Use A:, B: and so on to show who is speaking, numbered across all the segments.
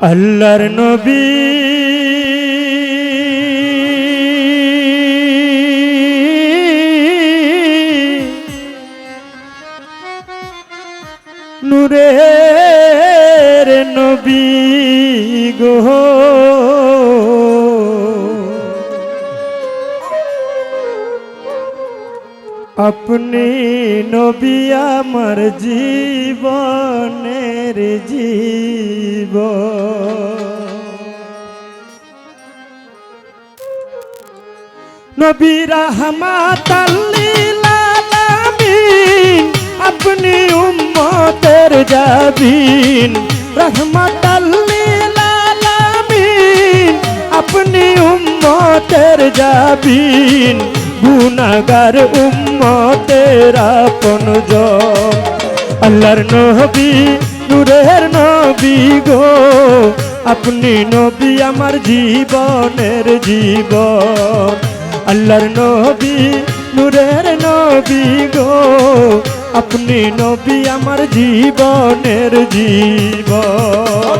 A: আল্লাহর নবী নূরের নবী গো আপনি নবী আমার জীবনের জীবন নবী রাহমাতাল লিল আলামিন আপনি উম্মতের জাবিন রাহমাতাল লিল আলামিন আপনি উম্মতের জাবিন গুনাহগার উম্মতের আপনজন আল্লাহর নবী নূরের নবী গো আপনি নবী আমার জীবনের জীবন আল্লাহর নবী নূরের নবী গো আপনি নবী আমার জীবনের জীবন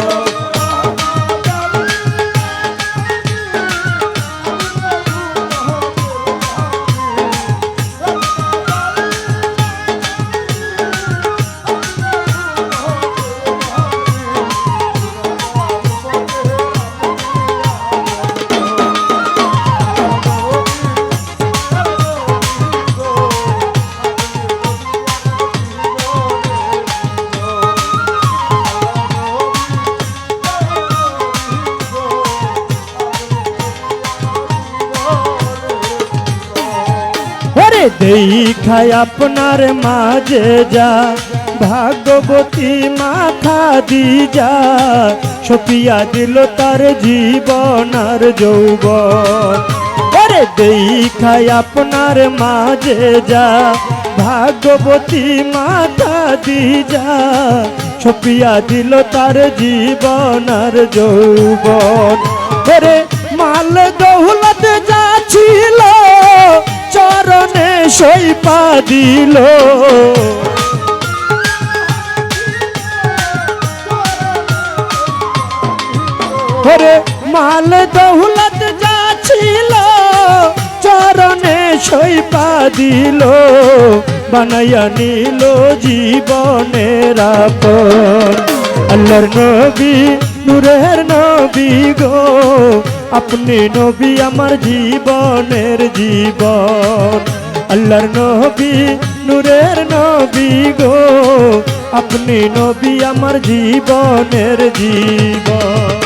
A: দেখায় আপনার মাঝে যা ভাগবতী মাথা দিজা সপিয়া দিল তার জীবন আর যৌবন আরে দেখায় আপনার মাঝে যা ভাগবতী মাথা দিজা সপিয়া দিল তার জীবন আর যৌবন আরে মাল দৌলত যা ছিল চরণে সইপা দিল ওরে মাল দৌলত যা ছিল চরণে সইপা দিল বানাইয়া নিল জীবনের আপন আল্লাহর নবী নূরের নবী গো আপনি নবী আমার জীবনের জীবন আল্লাহর নবী নূরের নবী গো আপনি নবী আমার জীবনের জীবন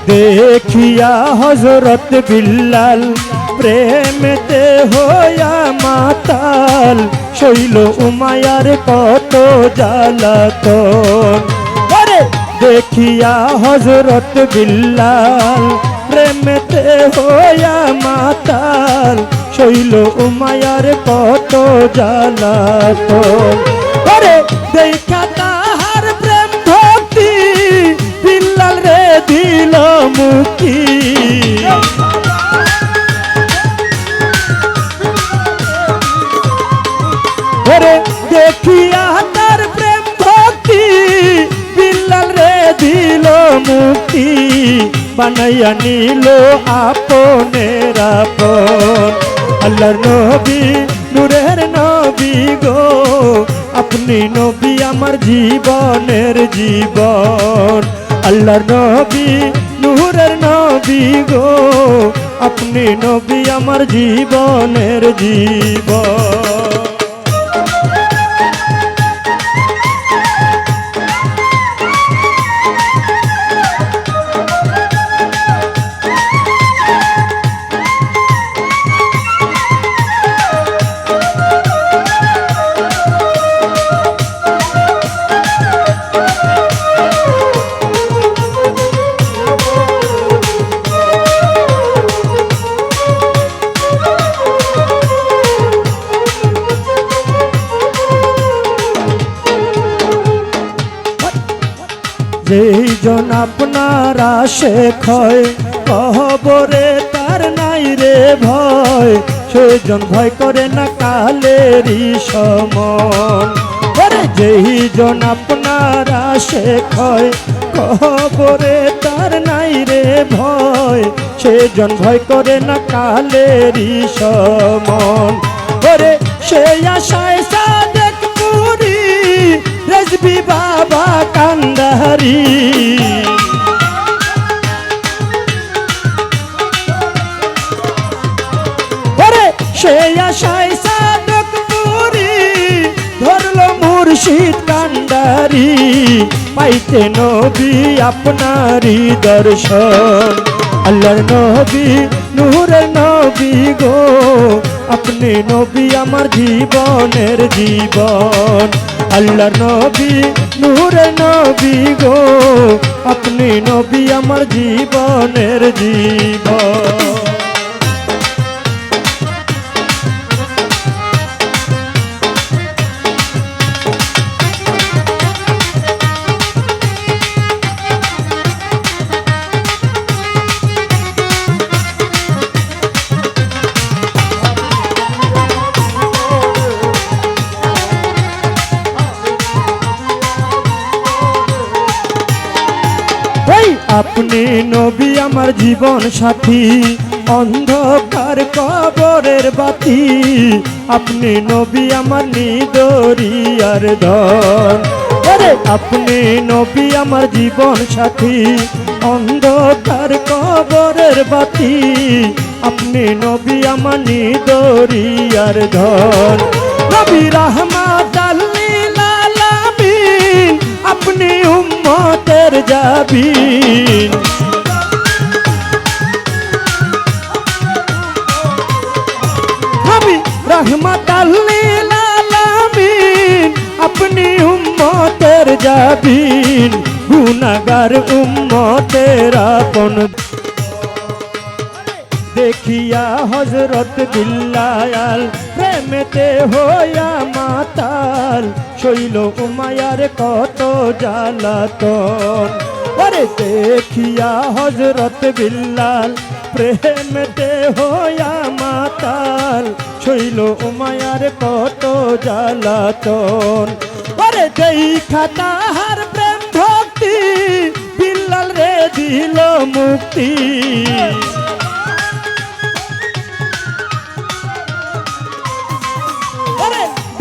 A: দেখিয়া হযরত বিল্লাল প্রেমেতে হইয়া মাতাল শৈল উমায়ার কত জ্বালাতন আরে দেখিয়া হযরত বিল্লাল প্রেমেতে হইয়া মাতাল শৈল উমায়ার কত জ্বালাতন আরে দেখা তাহার প্রেম ভক্তি বিল্লাল রে দিল মুক্তি ওরে দেখিয়া তার প্রেম ভক্তি বিল্লাল রে দিল মুক্তি বানাইয়া নিল আপনের আপন আল্লাহর নবী নূরের নবী গো আপনি নবী আমার জীবনের জীবন আল্লাহর নবী নূরের নবী গো আপনি নবী আমার জীবনের জীবন যেই জন আপনার আশেক হয় কবরে তার নাই রে ভয়, সেজন ভয় করে না কালেরই সমন। আরে যেই জন আপনার আশেক হয় কবরে তার নাই রে ভয়, সেজন ভয় করে না কালেরই সমন। ওরে সে আশায় সাদেক পুরি রেজবি বাবা কান্দারি, ওরে সে আশায় সাদেক পুরি ধরলো মুর্শিদ কান্দারি, পাইতে নবী আপনারি দর্শন। আল্লাহর নবী নূরের নবী গো, আপনি নবী আমার জীবনের জীবন। আল্লাহর নবী নূরের নবী গো, আপনি নবী আমার জীবনের জীবন। আপনি নবী আমার জীবন সাথী, অন্ধকার কবরের বাতি, আপনি নবী আমার নিদরিয়ার ধন। আরে আপনি নবী আমার জীবন সাথী, অন্ধকার কবরের বাতি, আপনি নবী আমার নিদরিয়ার ধন। নবী রাহমাত লিল আলামিন, আপনি উম্মতের জাবিন। নবী রাহমাত লিল আলামিন, আপনি উম্মতের জাবিন। গুনাহগার উম্মতের আপন দেখিয়া হযরত বিল্লাল প্রেমেতে হইয়া মাতাল, শৈল উমায়ার কত জ্বালাতন। আরে দেখিয়া হযরত বিল্লাল প্রেমেতে হইয়া মাতাল, শৈল উমায়ার কত জ্বালাতন। আরে দেখা তাহার প্রেম ভক্তি, বিল্লাল রে দিল মুক্তি।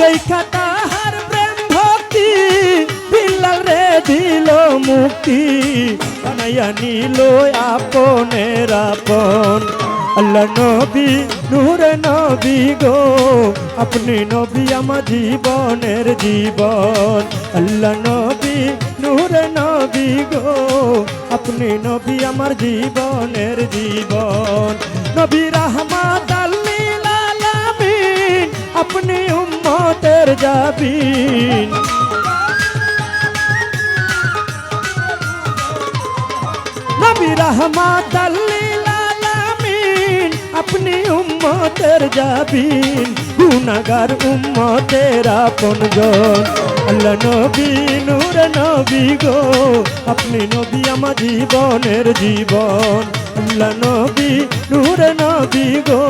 A: দেখা তাহার প্রেম ভক্তি, বিল্লাল রে দিল মুক্তি। বানাইয়া নিল আপনের আপন। আল্লাহ নবী নূরে নবী গো, আপনি নবী আমার জীবনের জীবন। আল্লাহ নবী নূরে নবী গো, আপনি নবী আমার জীবনের জীবন। নবী রাহমাত লিল আলামিন, আপনি উম্মতের জাবিন। নবী রাহমাত লিল আলামিন, আপনি উম্মতের জাবিন। গুনাহগার উম্মতের আপনজন। আল্লাহ নবী নূর নবী গো, আপনি নবী আমার জীবনের জীবন। আল্লাহ নবী নূর নবী গো,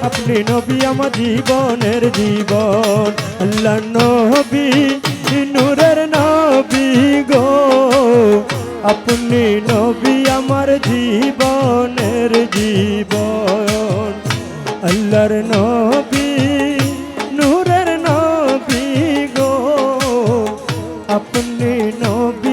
A: আপনি নবী আমার জীবনের জীবন। আল্লাহ নবী নূরের নবী গো, আপনি নবী আমার জীবনের জীবন। আল্লাহর নবী নূরের নবী গো, আপনি নবী